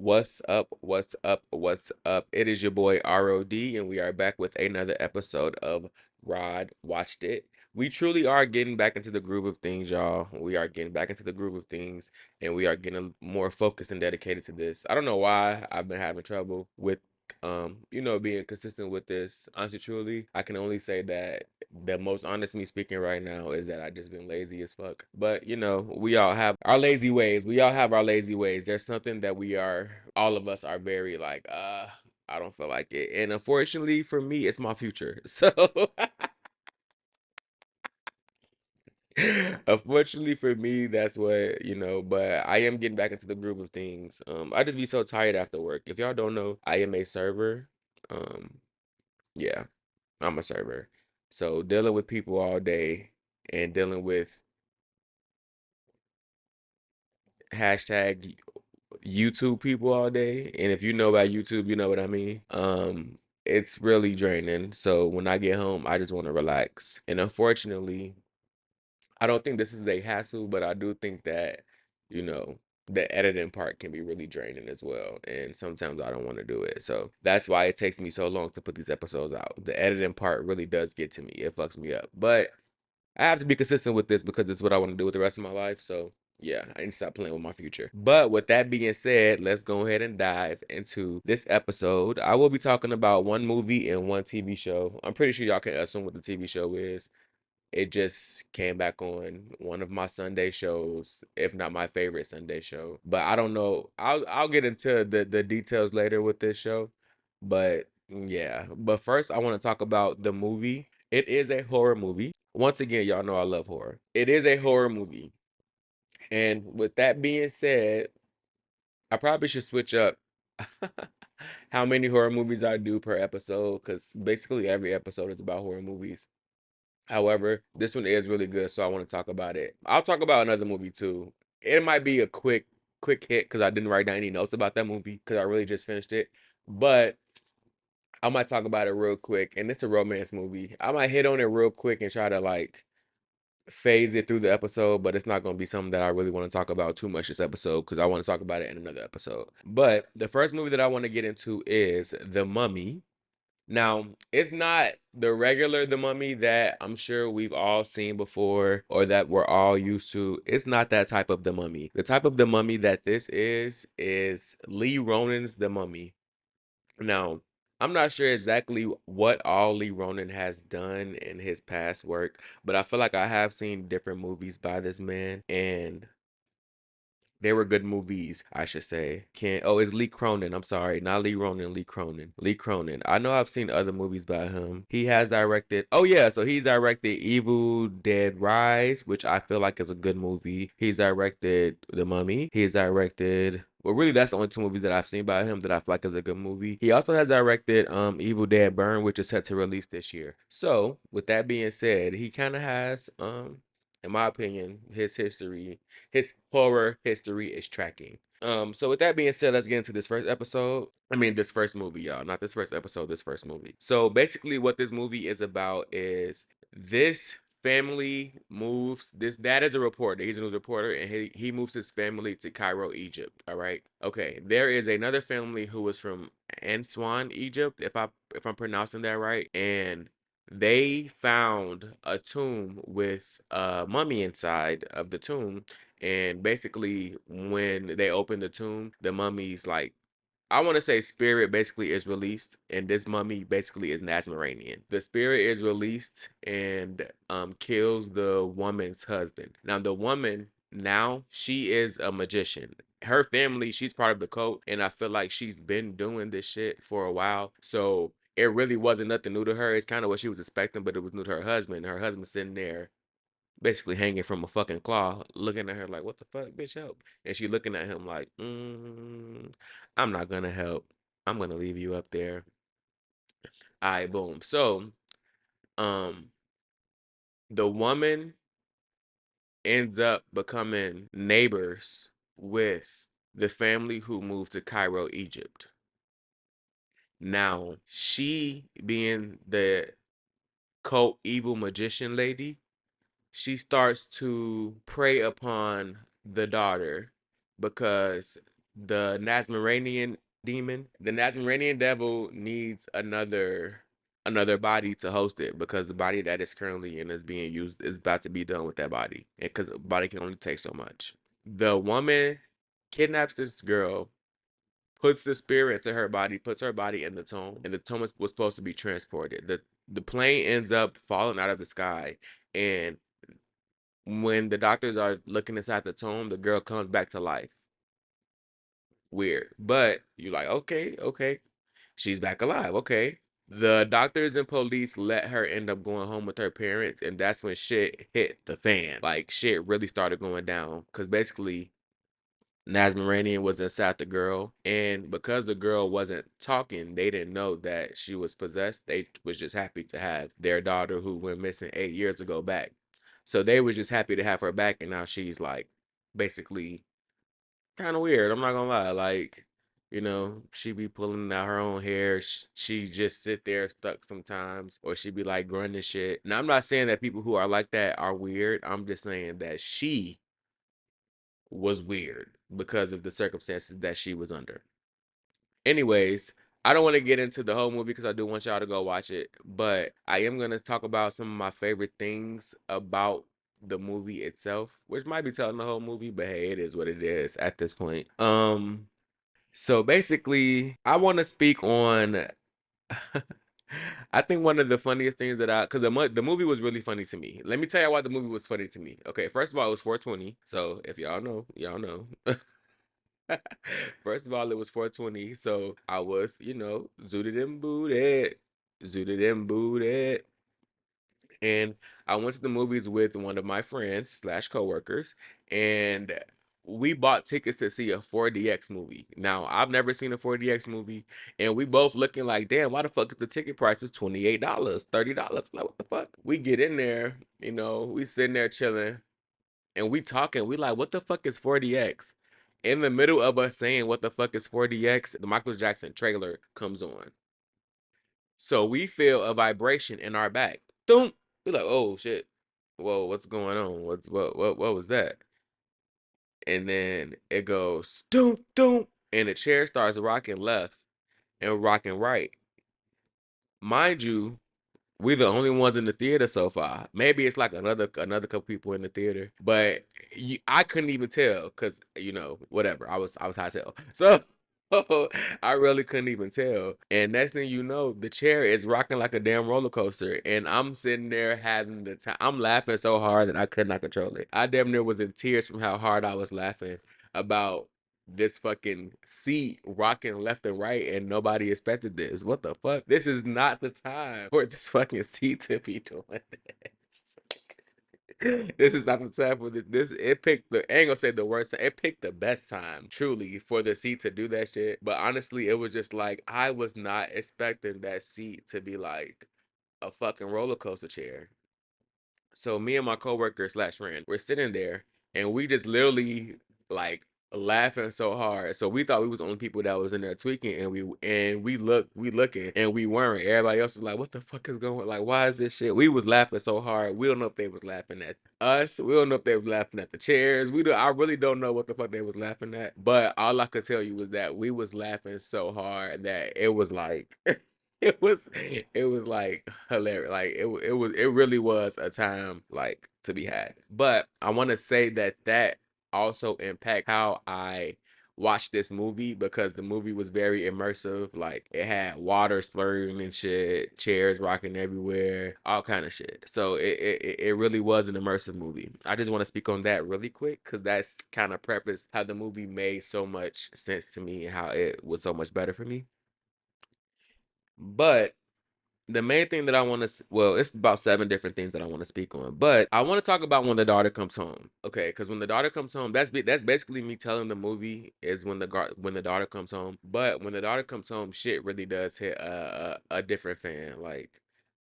What's up? What's up? What's up? It is your boy ROD, and we are back with another episode of Rod Watched It. We truly are getting back into the groove of things, y'all. We are getting back into the groove of things, and we are getting more focused and dedicated to this. I don't know why I've been having trouble with being consistent with this. Honestly, truly, I can only say that the most honest me speaking right now is that I just been lazy as fuck. But we all have our lazy ways. We all have our lazy ways. There's something that all of us are very like, I don't feel like it. And unfortunately for me, it's my future. So unfortunately for me, that's but I am getting back into the groove of things. I just be so tired after work. If y'all don't know, I am a server. Um, yeah, I'm a server. So dealing with people all day and dealing with hashtag YouTube people all day. And if you know about YouTube, you know what I mean. It's really draining. So when I get home, I just want to relax. And unfortunately, I don't think this is a hassle, but I do think that, you know, the editing part can be really draining as well. And sometimes I don't want to do it. So that's why it takes me so long to put these episodes out. The editing part really does get to me. It fucks me up. But I have to be consistent with this because it's what I want to do with the rest of my life. So yeah, I need to stop playing with my future. But with that being said, let's go ahead and dive into this episode. I will be talking about one movie and one TV show. I'm pretty sure y'all can assume what the TV show is. It just came back on one of my Sunday shows, if not my favorite Sunday show. But I don't know. I'll get into the details later with this show. But yeah. But first I want to talk about the movie. It is a horror movie. Once again, y'all know I love horror. It is a horror movie. And with that being said, I probably should switch up how many horror movies I do per episode, because basically every episode is about horror movies. However, this one is really good, so I want to talk about it. I'll talk about another movie too. It might be a quick hit because I didn't write down any notes about that movie because I really just finished it. But I might talk about it real quick, and it's a romance movie. I might hit on it real quick and try to like phase it through the episode, but it's not going to be something that I really want to talk about too much this episode because I want to talk about it in another episode. But the first movie that I want to get into is The Mummy. Now, it's not the regular The Mummy that I'm sure we've all seen before or that we're all used to. It's not that type of The Mummy. The type of The Mummy that this is Lee Ronan's The Mummy. Now, I'm not sure exactly what all Lee Ronan has done in his past work, but I feel like I have seen different movies by this man, and they were good movies, I should say. It's Lee Cronin. I'm sorry, not Lee Ronan, Lee Cronin. Lee Cronin. I know I've seen other movies by him. He has directed. Oh yeah, so he's directed Evil Dead Rise, which I feel like is a good movie. He's directed The Mummy. He's directed. Well, really, that's the only two movies that I've seen by him that I feel like is a good movie. He also has directed Evil Dead Burn, which is set to release this year. So, with that being said, he kind of has in my opinion, his horror history is tracking. So with that being said, let's get into this first episode. I mean, this first movie, y'all. Not this first episode, this first movie. So basically, what this movie is about is this family moves. This dad is a reporter. He's a news reporter, and he moves his family to Cairo, Egypt. All right. Okay. There is another family who is from Antoine, Egypt, if I'm pronouncing that right, and they found a tomb with a mummy inside of the tomb. And basically, when they open the tomb, the mummy's like, I want to say spirit basically is released, and this mummy basically is Nazarenian. The spirit is released and kills the woman's husband. Now the woman she is a magician. Her family, she's part of the cult, and I feel like she's been doing this shit for a while. So it really wasn't nothing new to her. It's kind of what she was expecting, but it was new to her husband. Her husband sitting there basically hanging from a fucking claw, looking at her like, "What the fuck, bitch, help?" And she looking at him like, "I'm not gonna help. I'm gonna leave you up there." All right, boom. So, um, the woman ends up becoming neighbors with the family who moved to Cairo, Egypt. Now, she being the cult evil magician lady, she starts to prey upon the daughter because the Nazmaranian demon. The Nazmaranian devil needs another body to host it because the body that is currently in is being used is about to be done with that body, and because the body can only take so much. The woman kidnaps this girl, puts the spirit into her body, puts her body in the tomb, and the tomb was supposed to be transported. The plane ends up falling out of the sky, and when the doctors are looking inside the tomb, the girl comes back to life. Weird. But you're like, okay, okay. She's back alive. Okay. The doctors and police let her end up going home with her parents, and that's when shit hit the fan. Like shit really started going down. Cause basically Nazmaranian was inside the girl, and because the girl wasn't talking, they didn't know that she was possessed. They was just happy to have their daughter who went missing 8 years ago back. So they was just happy to have her back, and now she's like basically kind of weird. I'm not gonna lie. Like, she be pulling out her own hair. She just sit there stuck sometimes, or she be like grunting shit. Now, I'm not saying that people who are like that are weird. I'm just saying that she was weird because of the circumstances that she was under. Anyways, I don't want to get into the whole movie because I do want y'all to go watch it, but I am gonna talk about some of my favorite things about the movie itself, which might be telling the whole movie, but hey, it is what it is at this point. So basically, I want to speak on. I think one of the funniest things because the movie was really funny to me. Let me tell you why the movie was funny to me. Okay, first of all, it was 420. So if y'all know, y'all know. First of all, it was 420. So I was, zooted and booted, zooted and booted. And I went to the movies with one of my friends slash coworkers, and we bought tickets to see a 4DX movie. Now I've never seen a 4DX movie, and we both looking like, damn, why the fuck is the ticket price is $28, $30? Like, what the fuck? We get in there, we sitting there chilling, and we talking. We like, what the fuck is 4DX? In the middle of us saying what the fuck is 4DX, the Michael Jackson trailer comes on. So we feel a vibration in our back. Boom. We're like, oh shit. Whoa, what's going on? What was that? And then it goes doom doom, and the chair starts rocking left and rocking right. Mind you, we the only ones in the theater so far. Maybe it's like another couple people in the theater, but I couldn't even tell because whatever. I was high as hell, so I really couldn't even tell. And next thing you know, the chair is rocking like a damn roller coaster, and I'm sitting there having the time. I'm laughing so hard that I could not control it. I damn near was in tears from how hard I was laughing about this fucking seat rocking left and right, and nobody expected this. What the fuck? This is not the time for this fucking seat to be doing this. This is not the time for this. It picked I ain't gonna say the worst time. It picked the best time, truly, for the seat to do that shit. But honestly, it was just like I was not expecting that seat to be like a fucking roller coaster chair. So me and my coworker slash friend, we're sitting there, and we just literally like laughing so hard. So we thought we was the only people that was in there tweaking, and we looking, and we weren't. Everybody else was like, "What the fuck is going? Like, why is this shit?" We was laughing so hard. We don't know if they was laughing at us. We don't know if they was laughing at the chairs. We do. I really don't know what the fuck they was laughing at. But all I could tell you was that we was laughing so hard that it was like. It was like hilarious. Like it really was a time like to be had. But I want to say that also impact how I watched this movie because the movie was very immersive. Like it had water slurring and shit, chairs rocking everywhere, all kind of shit. So it really was an immersive movie. I just want to speak on that really quick because that's kind of preface how the movie made so much sense to me and how it was so much better for me. But the main thing that I want to, well, it's about 7 different things that I want to speak on, but I want to talk about when the daughter comes home. Okay, because when the daughter comes home, that's basically me telling the movie is when the daughter comes home. But when the daughter comes home, shit really does hit a different fan. Like,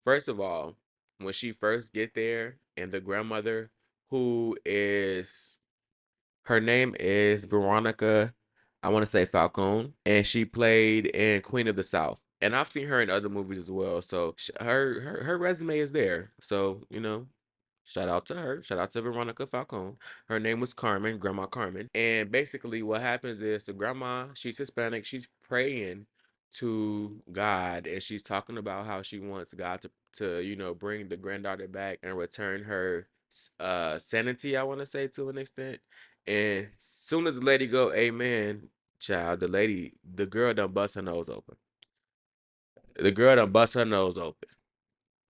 first of all, when she first get there and the grandmother, who is her name is Veronica, I want to say Falcone, and she played in Queen of the South. And I've seen her in other movies as well. So her resume is there. So Shout out to her. Shout out to Veronica Falcone. Her name was Carmen, Grandma Carmen. And basically, what happens is the grandma, she's Hispanic, she's praying to God, and she's talking about how she wants God to bring the granddaughter back and return her sanity, I want to say, to an extent. And soon as the lady go, amen, child, the girl done bust her nose open. The girl done bust her nose open,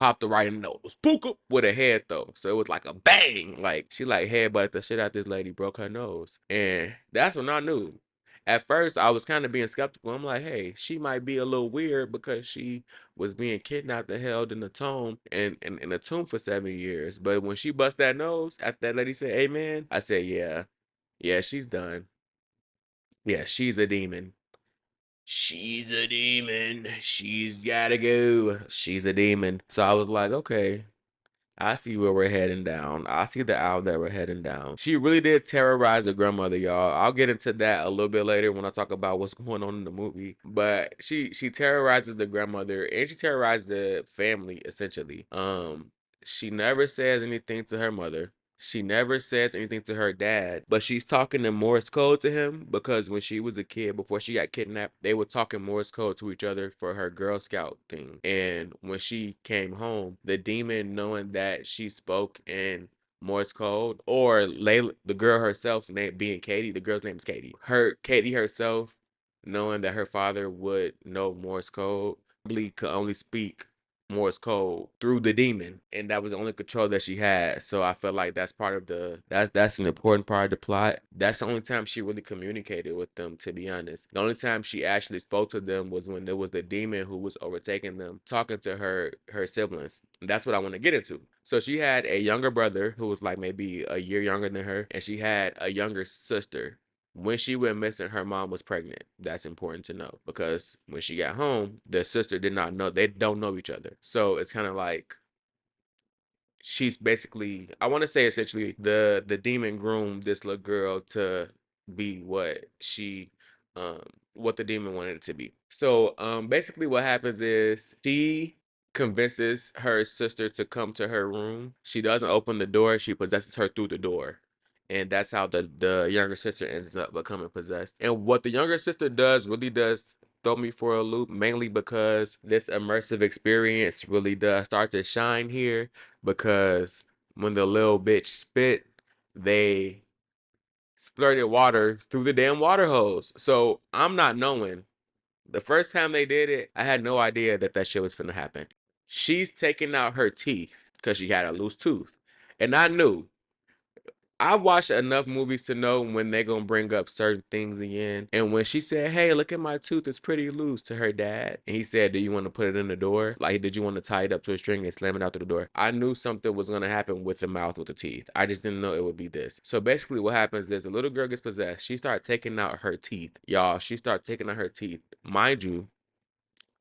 popped her right in the nose. Pooka with a head though. So it was like a bang. Like she like headbutted the shit out this lady, broke her nose. And that's when I knew. At first I was kind of being skeptical. I'm like, hey, she might be a little weird because she was being kidnapped and held in a tomb and in a tomb for 7 years. But when she bust that nose, after that lady said amen, I said, yeah. Yeah, she's done. Yeah, she's a demon. She's a demon. She's gotta go. She's a demon. So I was like, okay, I see where we're heading down. I see the aisle that we're heading down. She really did terrorize the grandmother, y'all. I'll get into that a little bit later when I talk about what's going on in the movie. But she terrorizes the grandmother and she terrorized the family essentially. She never says anything to her mother. She never says anything to her dad, but she's talking in Morse code to him because when she was a kid, before she got kidnapped, they were talking Morse code to each other for her Girl Scout thing. And when she came home, the demon, knowing that she spoke in Morse code, or Layla, the girl herself, being Katie, the girl's name is Katie. Katie herself, knowing that her father would know Morse code, probably could only speak Morse code through the demon, and that was the only control that she had. So I feel like that's part of that's an important part of the plot. That's the only time she really communicated with them, to be honest. The only time she actually spoke to them was when there was the demon who was overtaking them, talking to her siblings. And that's what I want to get into. So she had a younger brother who was like maybe a year younger than her, and she had a younger sister. When she went missing, her mom was pregnant. That's important to know because when she got home, the sister did not know. They don't know each other. So it's kind of like she's basically, I want to say essentially, the demon groomed this little girl to be um what the demon wanted it to be. So basically what happens is she convinces her sister to come to her room. She doesn't open the door, she possesses her through the door. And that's how the younger sister ends up becoming possessed. And what the younger sister does really does throw me for a loop, mainly because this immersive experience really does start to shine here, because when the little bitch spit, they splurted water through the damn water hose. So I'm not knowing. The first time they did it, I had no idea that that shit was finna happen. She's taking out her teeth because she had a loose tooth. And I knew I've watched enough movies to know when they're gonna bring up certain things again. And when she said, hey, look at my tooth, it's pretty loose, to her dad, and he said, do you want to put it in the door? Like, did you want to tie it up to a string and slam it out through the door? I knew something was gonna happen with the mouth with the teeth. I just didn't know it would be this. So basically what happens is the little girl gets possessed. She started taking out her teeth. Y'all, she started taking out her teeth. Mind you,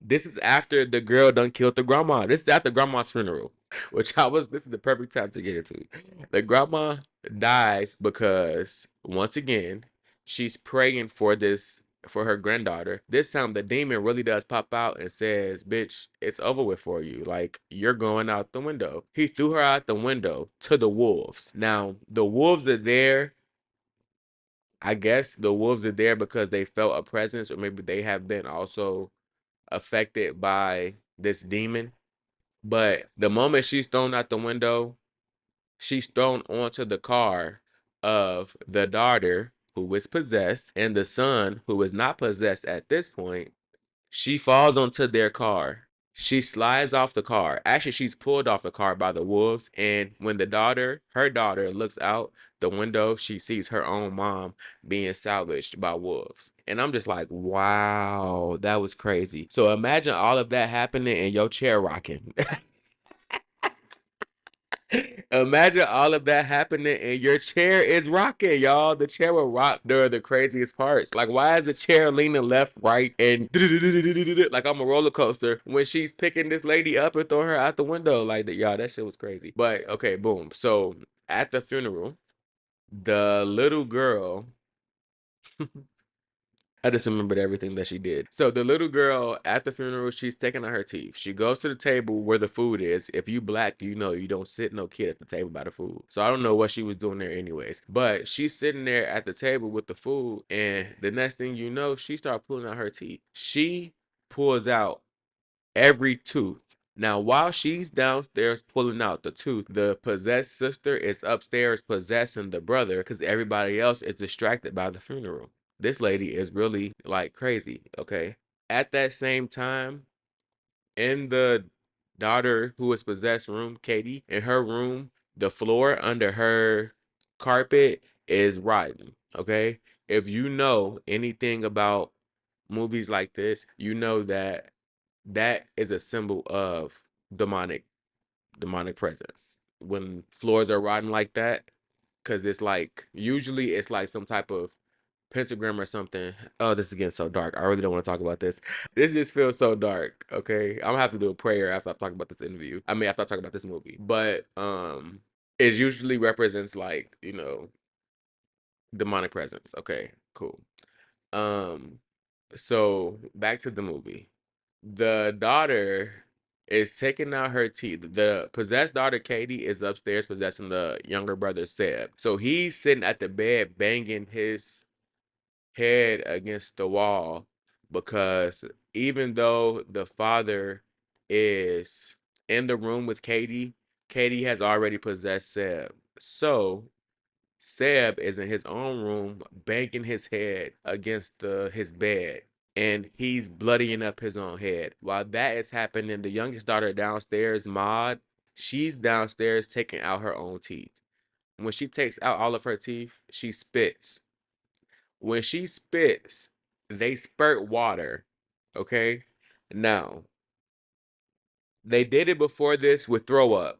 this is after the girl done killed the grandma. This is after grandma's funeral, which this is the perfect time to get into. The grandma dies because, once again, she's praying for her granddaughter. This time the demon really does pop out and says, bitch, it's over with for you. Like, you're going out the window. He threw her out the window to the wolves. Now, the wolves are there. I guess the wolves are there because they felt a presence, or maybe they have been also affected by this demon. But the moment she's thrown out the window, she's thrown onto the car of the daughter who is possessed and the son who is not possessed at this point. She falls onto their car. She slides off the car. Actually, she's pulled off the car by the wolves. And when her daughter looks out the window, she sees her own mom being salvaged by wolves. And I'm just like, wow, that was crazy. So imagine all of that happening and your chair rocking. Imagine all of that happening and your chair is rocking, y'all. The chair will rock during the craziest parts. Like, why is the chair leaning left, right, and like I'm a roller coaster when she's picking this lady up and throwing her out the window? Like, y'all, that shit was crazy. But okay, boom. So at the funeral, the little girl I just remembered everything that she did. So the little girl at the funeral, she's taking out her teeth. She goes to the table where the food is. If you black, you know you don't sit no kid at the table by the food. So I don't know what she was doing there anyways. But she's sitting there at the table with the food, and the next thing you know, she starts pulling out her teeth. She pulls out every tooth. Now, while she's downstairs pulling out the tooth, the possessed sister is upstairs possessing the brother because everybody else is distracted by the funeral. This lady is really like crazy, okay? At that same time, in the daughter who was possessed room, Katie, in her room, the floor under her carpet is rotten, okay? If you know anything about movies like this, you know that that is a symbol of demonic demonic presence. When floors are rotten like that, because it's like usually it's like some type of pentagram or something. Oh, this is getting so dark. I really don't want to talk about this. This just feels so dark. Okay. I'm gonna have to do a prayer after I talk about this interview. I mean after I talk about this movie. But it usually represents like, demonic presence. Okay, cool. Um so back to the movie. The daughter is taking out her teeth. The possessed daughter, Katie, is upstairs possessing the younger brother, Seb. So he's sitting at the bed banging his head against the wall because even though the father is in the room with Katie, Katie has already possessed Seb. So Seb is in his own room banging his head against his bed, and he's bloodying up his own head. While that is happening, the youngest daughter downstairs, Maud, she's downstairs taking out her own teeth. When she takes out all of her teeth, she spits. When she spits, they spurt water. Okay? Now, they did it before this with throw up.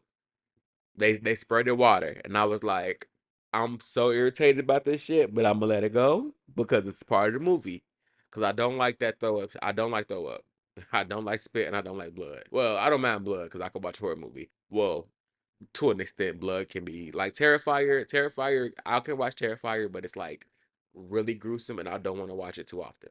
They spurted water, and I was like, I'm so irritated about this shit, but I'm gonna let it go because it's part of the movie. Cause I don't like that throw up. I don't like throw up. I don't like spit, and I don't like blood. Well, I don't mind blood because I can watch a horror movie. Well, to an extent, blood can be like Terrifier. Terrifier, I can watch Terrifier, but it's like really gruesome, and I don't want to watch it too often.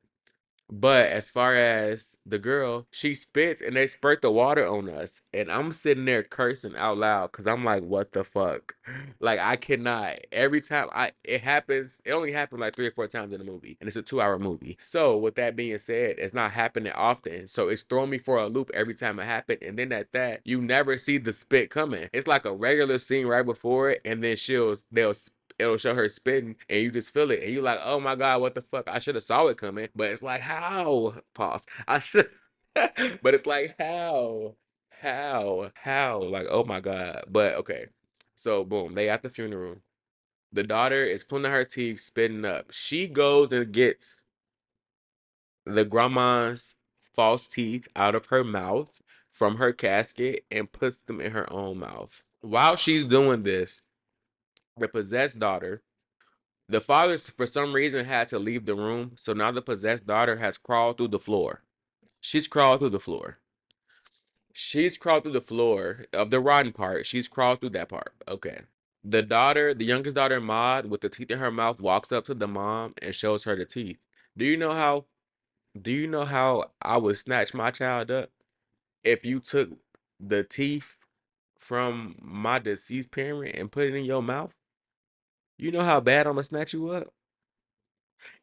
But as far as the girl, she spits and they spurt the water on us. And I'm sitting there cursing out loud because I'm like, what the fuck? Like, I cannot. Every time it happens, it only happened like 3 or 4 times in the movie. And it's a 2 hour movie. So, with that being said, it's not happening often. So, it's throwing me for a loop every time it happened. And then at that, you never see the spit coming. It's like a regular scene right before it. And then it'll show her spitting and you just feel it and you like, oh my god, what the fuck, I should have saw it coming, but it's like, how, pause, I should but it's like, how, like, oh my god. But okay, so boom, they at the funeral, the daughter is pulling her teeth, spitting up. She goes and gets the grandma's false teeth out of her mouth from her casket and puts them in her own mouth. While she's doing this, the possessed daughter, the father, for some reason, had to leave the room, so now the possessed daughter has crawled through the floor. She's crawled through the floor. She's crawled through the floor of the rotten part. She's crawled through that part. Okay. The daughter, the youngest daughter, Maud, with the teeth in her mouth, walks up to the mom and shows her the teeth. Do you know how? Do you know how I would snatch my child up if you took the teeth from my deceased parent and put it in your mouth? You know how bad I'm gonna snatch you up?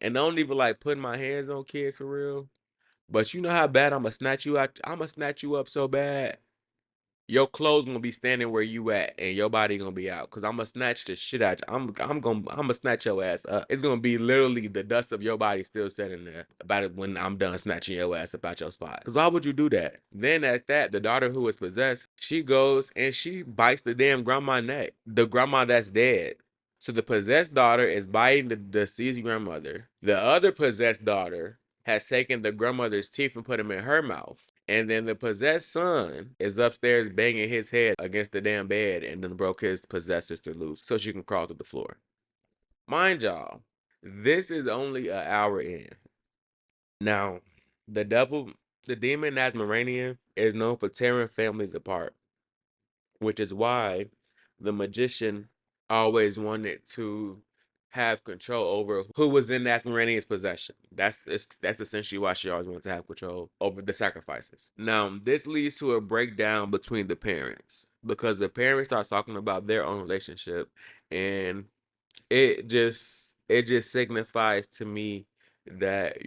And I don't even like putting my hands on kids for real. But you know how bad I'm gonna snatch you out. I'm gonna snatch you up so bad. Your clothes gonna be standing where you at, and your body gonna be out. Cause I'm gonna snatch the shit out. I'm gonna snatch your ass up. It's gonna be literally the dust of your body still standing there about it when I'm done snatching your ass up out your spot. Cause why would you do that? Then at that, the daughter who is possessed, she goes and she bites the damn grandma neck. The grandma that's dead. So the possessed daughter is biting the deceased grandmother. The other possessed daughter has taken the grandmother's teeth and put them in her mouth. And then the possessed son is upstairs banging his head against the damn bed and then broke his possessed sister loose so she can crawl through the floor. Mind y'all, this is only an hour in. Now, the devil, the demon Asmodeus is known for tearing families apart, which is why the magician always wanted to have control over who was in that Morania's possession. That's essentially why she always wanted to have control over the sacrifices. Now, this leads to a breakdown between the parents because the parents start talking about their own relationship, and it just signifies to me that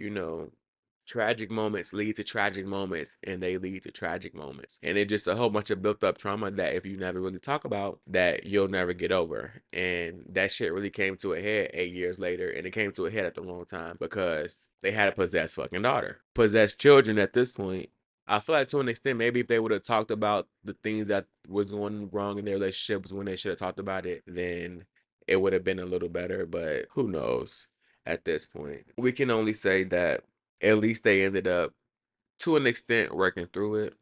tragic moments lead to tragic moments and they lead to tragic moments, and it's just a whole bunch of built up trauma that if you never really talk about, that you'll never get over. And that shit really came to a head 8 years later, and it came to a head at the wrong time because they had a possessed fucking daughter, possessed children at this point. I feel like to an extent, maybe if they would have talked about the things that was going wrong in their relationships when they should have talked about it, then it would have been a little better, but who knows at this point. We can only say that at least they ended up, to an extent, working through it.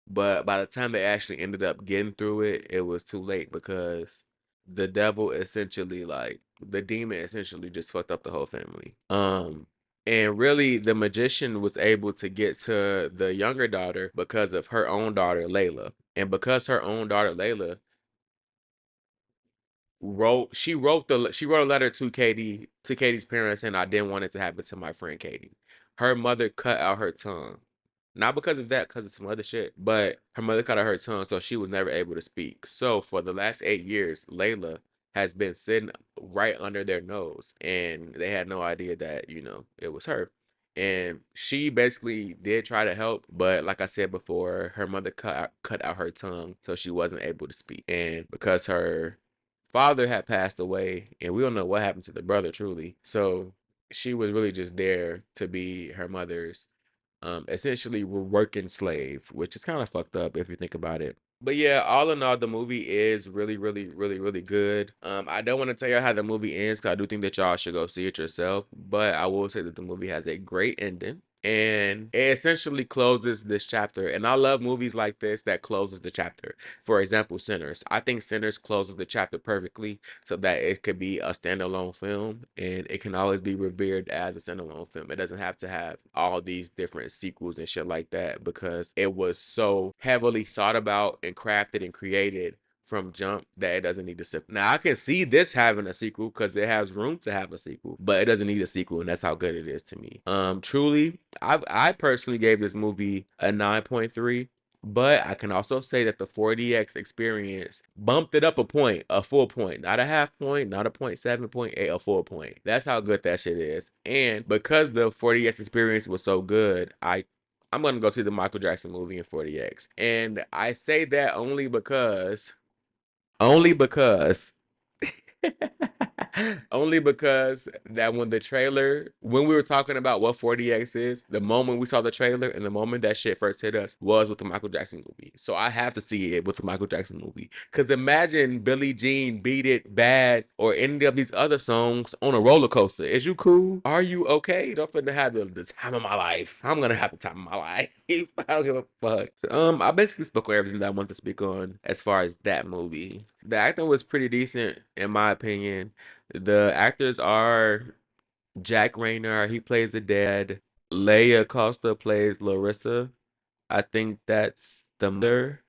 But by the time they actually ended up getting through it, it was too late because the devil essentially, like, the demon essentially just fucked up the whole family. And really, the magician was able to get to the younger daughter because of her own daughter, Layla. And because her own daughter, Layla, she wrote a letter to Katie's parents, and I didn't want it to happen to my friend Katie. Her mother cut out her tongue. Not because of that, because of some other shit, but her mother cut out her tongue, so she was never able to speak. So for the last 8 years, Layla has been sitting right under their nose, and they had no idea that, it was her. And she basically did try to help, but like I said before, her mother cut out her tongue, so she wasn't able to speak. And because her father had passed away, and we don't know what happened to the brother truly. So she was really just there to be her mother's essentially working slave, which is kind of fucked up if you think about it. But yeah, all in all, the movie is really, really, really, really good. I don't want to tell you how the movie ends because I do think that y'all should go see it yourself. But I will say that the movie has a great ending. And it essentially closes this chapter. And I love movies like this that closes the chapter. For example, Sinners. I think Sinners closes the chapter perfectly so that it could be a standalone film and it can always be revered as a standalone film. It doesn't have to have all these different sequels and shit like that because it was so heavily thought about and crafted and created from jump that it doesn't need a sequel. Now I can see this having a sequel because it has room to have a sequel, but it doesn't need a sequel, and that's how good it is to me. Truly, I personally gave this movie a 9.3. But I can also say that the 4DX experience bumped it up a point, a full point, not a half point, not a 0.7, a full point. That's how good that shit is. And because the 4DX experience was so good, I'm gonna go see the Michael Jackson movie in 4DX. And I say that only because only because that when we were talking about what 4DX is, the moment we saw the trailer and the moment that shit first hit us was with the Michael Jackson movie. So I have to see it with the Michael Jackson movie. Because imagine Billie Jean, Beat It, Bad, or any of these other songs on a roller coaster. Is you cool? Are you okay? Don't finna have the time of my life. I'm gonna have the time of my life. I don't give a fuck. I basically spoke on everything that I wanted to speak on as far as that movie. The acting was pretty decent in my opinion. The actors are Jack Rayner, he plays the dad. Leia Costa plays Larissa. I think that's the mother.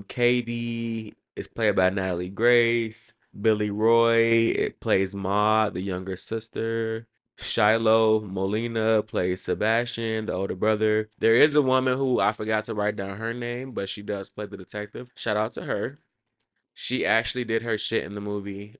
Katie is played by Natalie Grace. Billy Roy, it plays Maud, the younger sister. Shiloh Molina plays Sebastian, the older brother. There is a woman who I forgot to write down her name, but she does play the detective. Shout out to her. She actually did her shit in the movie.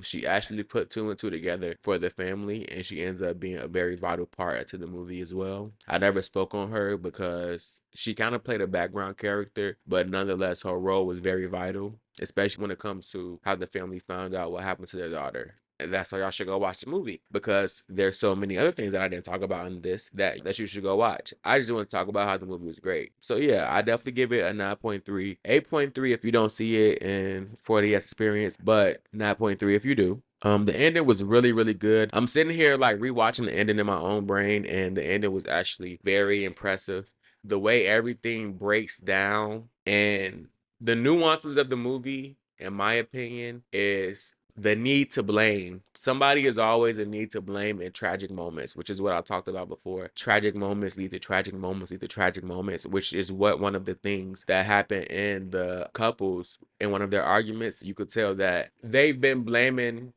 She actually put two and two together for the family, and she ends up being a very vital part to the movie as well. I never spoke on her because she kind of played a background character, but nonetheless, her role was very vital, especially when it comes to how the family found out what happened to their daughter. And that's why y'all should go watch the movie because there's so many other things that I didn't talk about in this that you should go watch. I just want to talk about how the movie was great. So yeah, I definitely give it a 9.3. 8.3 if you don't see it in 4DS experience, but 9.3 if you do. The ending was really, really good. I'm sitting here like rewatching the ending in my own brain, and the ending was actually very impressive. The way everything breaks down and the nuances of the movie, in my opinion, is the need to blame. Somebody is always a need to blame in tragic moments, which is what I talked about before. Tragic moments lead to tragic moments, lead to tragic moments, which is what one of the things that happened in the couples in one of their arguments. You could tell that they've been blaming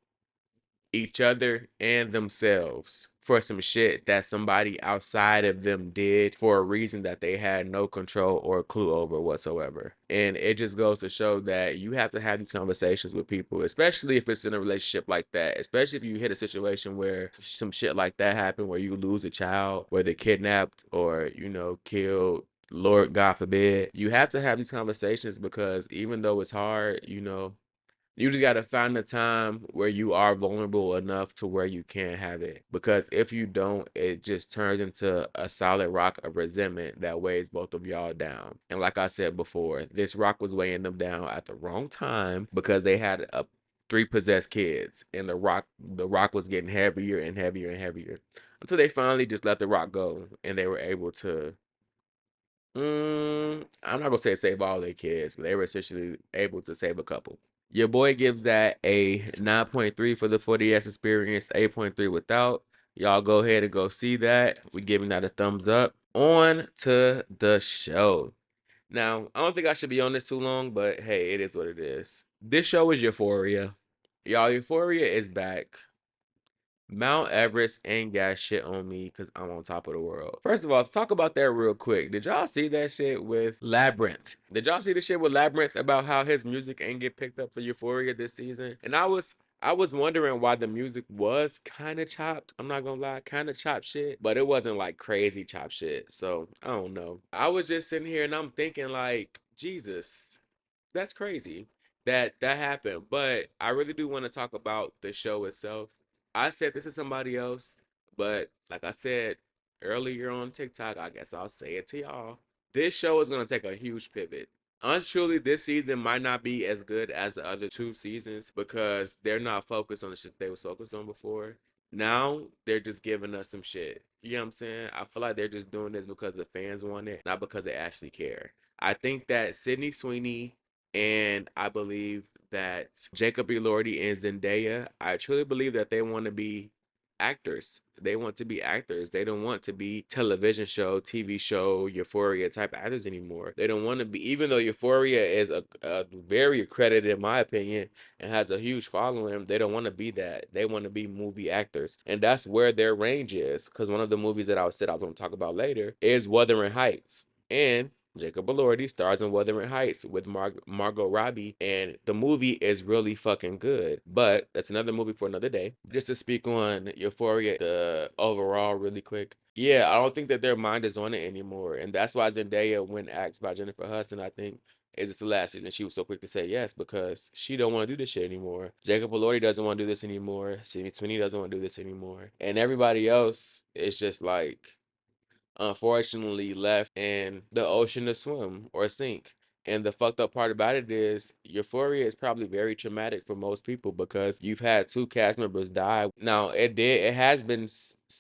each other and themselves for some shit that somebody outside of them did for a reason that they had no control or clue over whatsoever. And it just goes to show that you have to have these conversations with people, especially if it's in a relationship like that, especially if you hit a situation where some shit like that happened, where you lose a child, where they're kidnapped or, killed. Lord God forbid. You have to have these conversations because even though it's hard, you just got to find the time where you are vulnerable enough to where you can have it. Because if you don't, it just turns into a solid rock of resentment that weighs both of y'all down. And like I said before, this rock was weighing them down at the wrong time because they had three possessed kids, and the rock was getting heavier and heavier and heavier until they finally just let the rock go, and they were able to. I'm not gonna say save all their kids, but they were essentially able to save a couple. Your boy gives that a 9.3 for the 40S experience, 8.3 without. Y'all go ahead and go see that. We giving that a thumbs up. On to the show. Now, I don't think I should be on this too long, but hey, it is what it is. This show is Euphoria. Y'all, Euphoria is back. Mount Everest ain't got shit on me because I'm on top of the world. First of all, to talk about that real quick. Did y'all see that shit with Labyrinth? Did y'all see the shit with Labyrinth about how his music ain't get picked up for Euphoria this season? And I was wondering why the music was kind of chopped. I'm not gonna lie, kind of chopped shit, but it wasn't like crazy chopped shit. So I don't know. I was just sitting here and I'm thinking like, Jesus, that's crazy that happened. But I really do want to talk about the show itself. I said this to somebody else, but like I said earlier on TikTok, I guess I'll say it to y'all. This show is gonna take a huge pivot. Honestly, this season might not be as good as the other two seasons because they're not focused on the shit they was focused on before. Now they're just giving us some shit. You know what I'm saying? I feel like they're just doing this because the fans want it, not because they actually care. I think that Sydney Sweeney and I believe that Jacob Elordi and Zendaya, I truly believe that they want to be actors. They want to be actors. They don't want to be television show, TV show, Euphoria type actors anymore. They don't want to be, even though Euphoria is a very accredited, in my opinion, and has a huge following, they don't want to be that. They want to be movie actors. And that's where their range is. Because one of the movies that I was going to talk about later is Wuthering Heights. And Jacob Elordi stars in Wuthering Heights with Margot Robbie, and the movie is really fucking good. But that's another movie for another day. Just to speak on Euphoria, the overall, really quick. Yeah, I don't think that their mind is on it anymore, and that's why Zendaya, when asked by Jennifer Hudson, I think is this the last season, she was so quick to say yes because she don't want to do this shit anymore. Jacob Elordi doesn't want to do this anymore. Sydney Sweeney doesn't want to do this anymore, and everybody else is just like unfortunately left in the ocean to swim or sink. And the fucked up part about it is Euphoria is probably very traumatic for most people because you've had two cast members die. Now it has been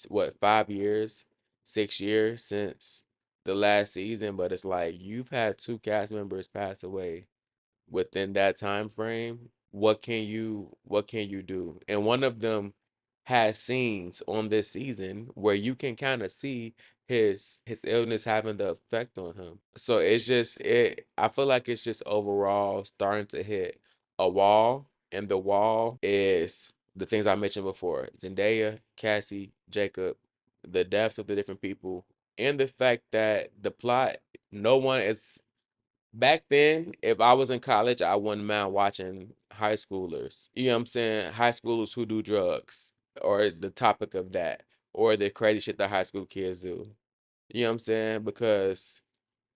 what, 5 years, 6 years since the last season, but it's like you've had two cast members pass away within that time frame. What can you do? And one of them has scenes on this season where you can kind of see his illness having the effect on him. So it's just it I feel like it's just overall starting to hit a wall, and the wall is the things I mentioned before. Zendaya, Cassie, Jacob, the deaths of the different people, and the fact that the plot, no one is. Back then, if I was in college, I wouldn't mind watching high schoolers. You know what I'm saying? High schoolers who do drugs, or the topic of that, or the crazy shit that high school kids do. You know what I'm saying? Because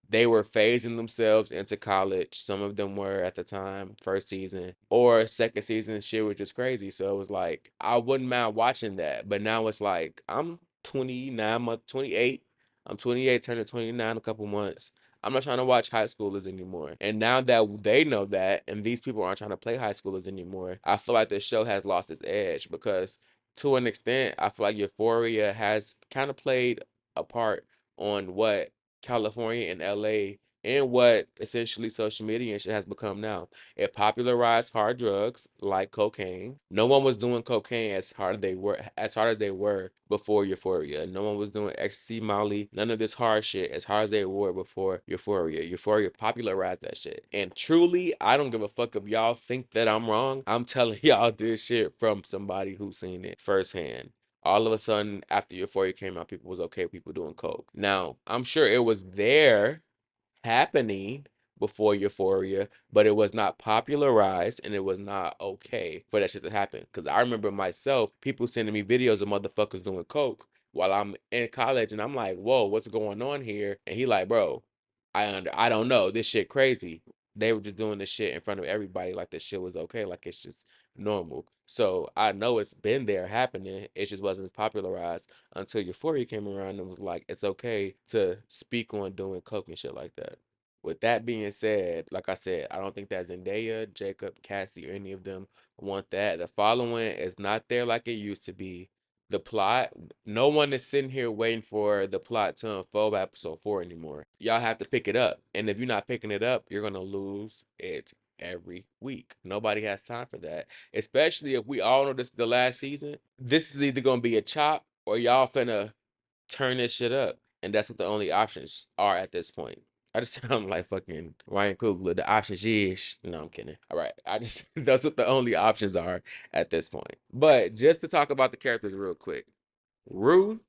they were phasing themselves into college. Some of them were at the time, first season or second season. Shit was just crazy. So it was like, I wouldn't mind watching that. But now it's like, I'm 29, 28. I'm 28, turning 29 in a couple months. I'm not trying to watch high schoolers anymore. And now that they know that, and these people aren't trying to play high schoolers anymore, I feel like the show has lost its edge because, to an extent, I feel like Euphoria has kind of played a part on what California and LA and what essentially social media and shit has become now. It popularized hard drugs like cocaine. No one was doing cocaine as hard as they were before Euphoria. No one was doing ecstasy, Molly, none of this hard shit as hard as they were before Euphoria. Euphoria popularized that shit. And truly, I don't give a fuck if y'all think that I'm wrong. I'm telling y'all this shit from somebody who's seen it firsthand. All of a sudden, after Euphoria came out, people was okay with people doing coke. Now, I'm sure it was there happening before Euphoria, but it was not popularized and it was not okay for that shit to happen. Because I remember myself, people sending me videos of motherfuckers doing coke while I'm in college, and I'm like, "Whoa, what's going on here?" And he like, "Bro, I don't know. This shit crazy. They were just doing this shit in front of everybody like this shit was okay, like it's just normal." So I know it's been there happening. It just wasn't as popularized until Euphoria came around and was like, it's okay to speak on doing coke and shit like that. With that being said, like I said, I don't think that Zendaya, Jacob, Cassie, or any of them want that. The following is not there like it used to be. The plot, no one is sitting here waiting for the plot to unfold by episode 4 anymore. Y'all have to pick it up. And if you're not picking it up, you're gonna lose it every week. Nobody has time for that. Especially if we all know this is the last season. This is either gonna be a chop or y'all finna turn this shit up. And that's what the only options are at this point. I just sound like fucking Ryan Coogler. The options is no, I'm kidding. All right, I just that's what the only options are at this point. But just to talk about the characters real quick, Rue.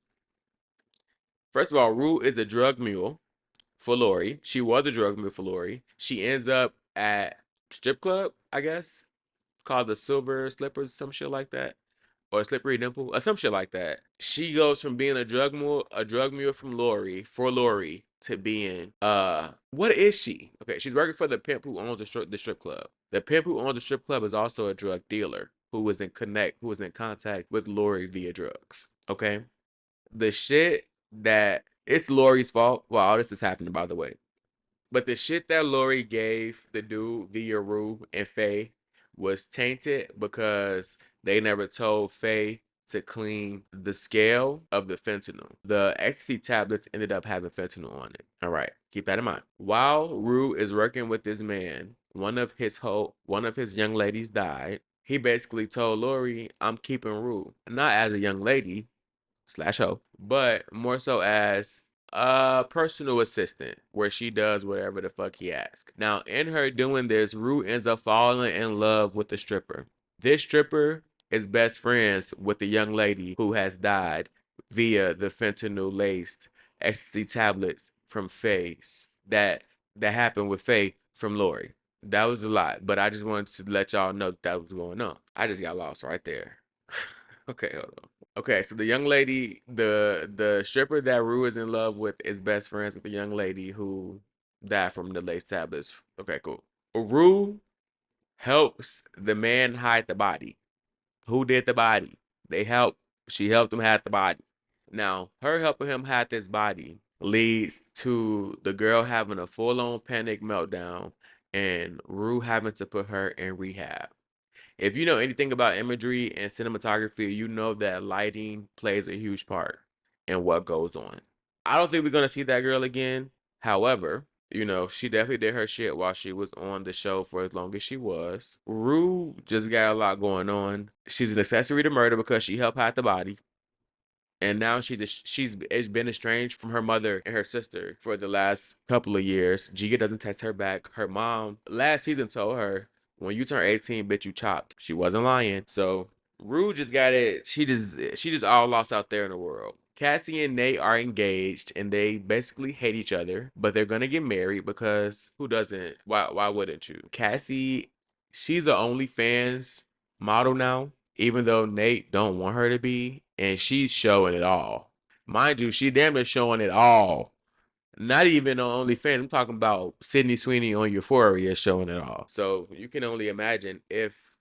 First of all, Rue is a drug mule for Lori. She was a drug mule for Lori. She ends up at strip club, I guess, called the Silver Slippers, some shit like that, or Slippery Dimple, or some shit like that. She goes from being a drug mule from Lori for Lori to being what is she? Okay, she's working for the pimp who owns the strip club. The pimp who owns the strip club is also a drug dealer who was in contact with Lori via drugs. Okay, the shit that it's Lori's fault. Well, all this is happening by the way. But the shit that Lori gave the dude via Rue and Faye was tainted because they never told Faye to clean the scale of the fentanyl. The ecstasy tablets ended up having fentanyl on it. All right, keep that in mind. While Rue is working with this man, one of his young ladies died. He basically told Lori, "I'm keeping Rue, not as a young lady, slash hoe, but more so as a personal assistant where she does whatever the fuck he asks." Now, in her doing this, Rue ends up falling in love with the stripper. This stripper is best friends with the young lady who has died via the fentanyl laced ecstasy tablets from Faye that happened with Faye from Lori. That was a lot, but I just wanted to let y'all know that was going on. I just got lost right there. Okay, hold on. Okay, so the young lady, the stripper that Rue is in love with is best friends with the young lady who died from the lace tablets. Okay, cool. Rue helps the man hide the body. Who did the body? They help. She helped him hide the body. Now, her helping him hide this body leads to the girl having a full-on panic meltdown and Rue having to put her in rehab. If you know anything about imagery and cinematography, you know that lighting plays a huge part in what goes on. I don't think we're gonna see that girl again. However, she definitely did her shit while she was on the show for as long as she was. Rue just got a lot going on. She's an accessory to murder because she helped hide the body. And now she's been estranged from her mother and her sister for the last couple of years. Giga doesn't text her back. Her mom last season told her, "When you turn 18, bitch, you chopped." She wasn't lying. So Rue just got it. She just all lost out there in the world. Cassie and Nate are engaged and they basically hate each other, but they're gonna get married because who doesn't? Why wouldn't you? Cassie, she's a OnlyFans model now, even though Nate don't want her to be, and she's showing it all. Mind you, she damn near showing it all. Not even on OnlyFans. I'm talking about Sydney Sweeney on Euphoria showing it all. So you can only imagine if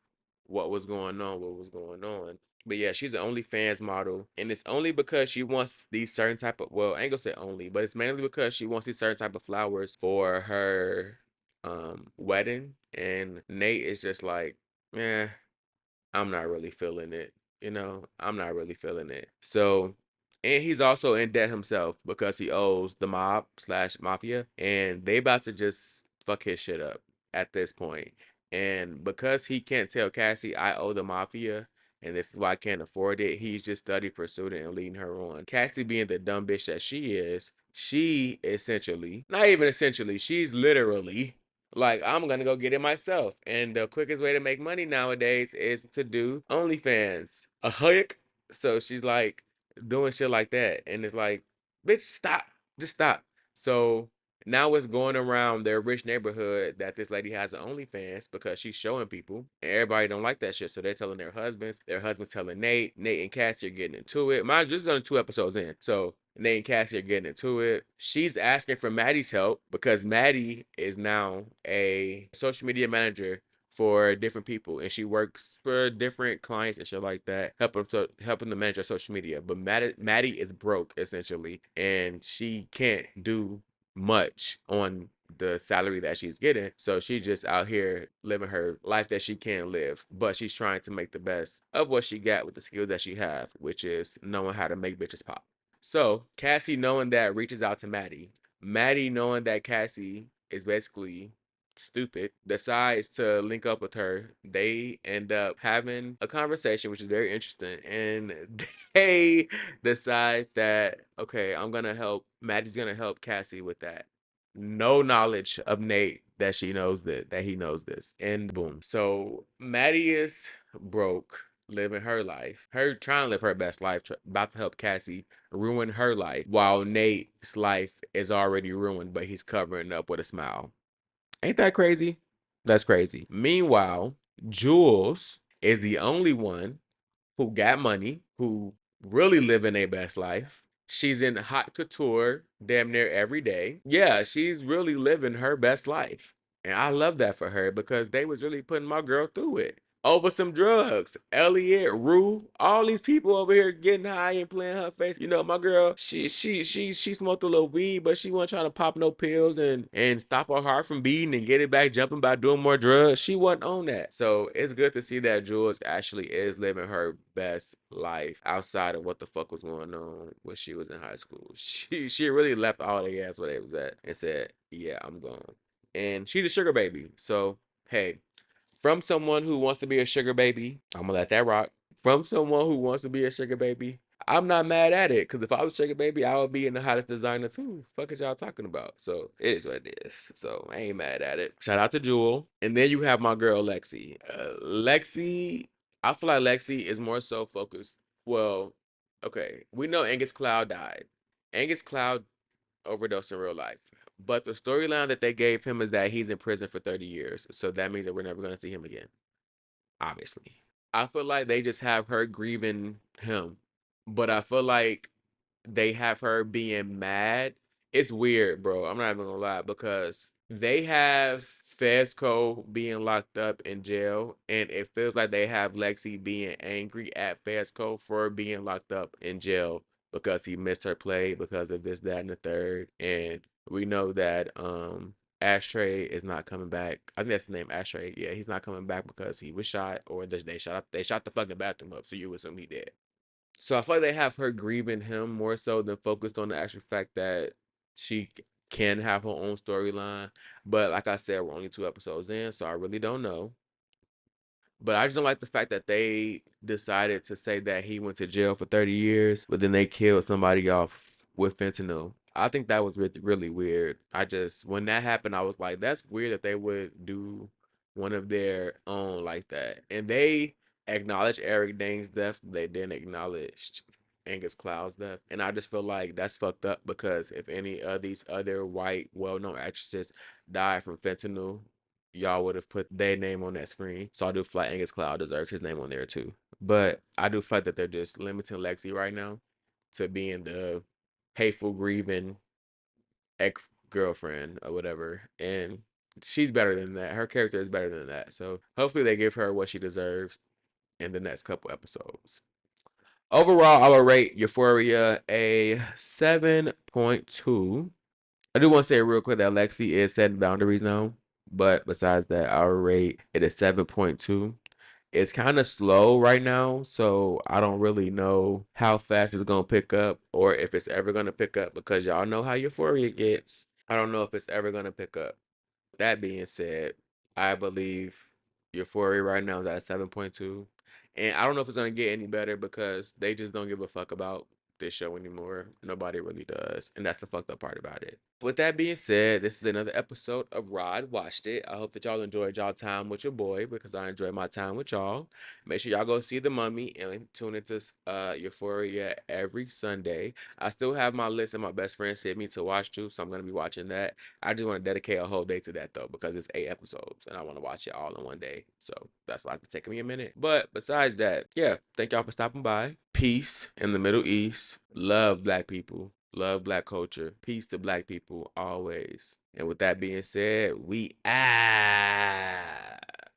what was going on, what was going on. But yeah, she's an OnlyFans model, and it's only because she wants these certain type of. Well, I ain't gonna say only, but it's mainly because she wants these certain type of flowers for her wedding. And Nate is just like, yeah, I'm not really feeling it. I'm not really feeling it. So And he's also in debt himself because he owes the mob slash mafia, and they about to just fuck his shit up at this point. And because he can't tell Cassie, I owe the mafia, and this is why I can't afford it, he's just steady pursuing it and leading her on. Cassie, being the dumb bitch that she essentially, not even essentially, she's literally like, I'm gonna go get it myself. And the quickest way to make money nowadays is to do OnlyFans. A hook. So she's like doing shit like that. And it's like, bitch, stop. Just stop. So now it's going around their rich neighborhood that this lady has an OnlyFans because she's showing people. And everybody don't like that shit. So they're telling their husband's telling Nate. Nate and Cassie are getting into it. Mind you, this is only 2 episodes in. So Nate and Cassie are getting into it. She's asking for Maddie's help because Maddie is now a social media manager for different people, and she works for different clients and shit like that, helping to manage her social media. But Maddie is broke essentially, and she can't do much on the salary that she's getting. So she's just out here living her life that she can live, but she's trying to make the best of what she got with the skills that she have, which is knowing how to make bitches pop. So Cassie, knowing that, reaches out to Maddie. Maddie, knowing that Cassie is basically stupid, decides to link up with her. They end up having a conversation, which is very interesting, and they decide that, okay, I'm gonna help. Maddie's gonna help Cassie with that. No knowledge of Nate that she knows that he knows this, and boom. So Maddie is broke, living her life, her trying to live her best life, about to help Cassie ruin her life, while Nate's life is already ruined, but he's covering up with a smile. Ain't that crazy? That's crazy. Meanwhile, Jules is the only one who got money, who really living a best life. She's in hot couture damn near every day. Yeah, she's really living her best life. And I love that for her because they was really putting my girl through it. Over some drugs. Elliot, Rue, all these people over here getting high and playing her face. You know, my girl, she smoked a little weed, but she wasn't trying to pop no pills and stop her heart from beating and get it back jumping by doing more drugs. She wasn't on that. So it's good to see that Jules actually is living her best life outside of what the fuck was going on when she was in high school. She really left all the ass where they was at and said, yeah, I'm gone. And she's a sugar baby. So hey, from someone who wants to be a sugar baby, I'm gonna let that rock. From someone who wants to be a sugar baby, I'm not mad at it. Cause if I was a sugar baby, I would be in the hottest designer too. Fuck is y'all talking about? So it is what it is. So I ain't mad at it. Shout out to Jewel. And then you have my girl Lexi. Lexi, I feel like Lexi is more so focused. Well, okay, we know Angus Cloud died. Angus Cloud overdosed in real life. But the storyline that they gave him is that he's in prison for 30 years. So that means that we're never going to see him again, obviously. I feel like they just have her grieving him. But I feel like they have her being mad. It's weird, bro. I'm not even gonna lie, because they have Fezco being locked up in jail, and it feels like they have Lexi being angry at Fezco for being locked up in jail because he missed her play because of this, that, and the third. And we know that Ashtray is not coming back. I think that's the name, Ashtray. Yeah, he's not coming back because he was shot, or they shot the fucking bathroom up, so you assume he did. So I feel like they have her grieving him more so than focused on the actual fact that she can have her own storyline. But like I said, we're only 2 episodes in, so I really don't know. But I just don't like the fact that they decided to say that he went to jail for 30 years, but then they killed somebody off with fentanyl. I think that was really, really weird. When that happened, I was like, that's weird that they would do one of their own like that. And they acknowledged Eric Dane's death, they didn't acknowledge Angus Cloud's death. And I just feel like that's fucked up because if any of these other white, well known actresses died from fentanyl, y'all would have put their name on that screen. So I do feel like Angus Cloud deserves his name on there too. But I do feel like that they're just limiting Lexi right now to being the hateful, grieving ex girlfriend or whatever. And she's better than that. Her character is better than that. So hopefully they give her what she deserves in the next couple episodes. Overall, I will rate Euphoria a 7.2. I do want to say real quick that Lexi is setting boundaries now. But besides that, I'll rate it a 7.2. It's kind of slow right now, so I don't really know how fast it's gonna pick up or if it's ever gonna pick up because y'all know how Euphoria gets. I don't know if it's ever gonna pick up. That being said, I believe Euphoria right now is at 7.2. And I don't know if it's gonna get any better because they just don't give a fuck about this show anymore. Nobody really does. And that's the fucked up part about it. With that being said, this is another episode of Rod Watched It. I hope that y'all enjoyed y'all time with your boy because I enjoyed my time with y'all. Make sure y'all go see The Mummy and tune into Euphoria every Sunday. I still have my list and my best friend sent me to watch too, so I'm gonna be watching that. I just want to dedicate a whole day to that though, because it's 8 episodes and I want to watch it all in one day. So that's why it's been taking me a minute. But besides that, yeah, thank y'all for stopping by. Peace in the Middle East. Love black people. Love black culture. Peace to black people always. And with that being said, we out.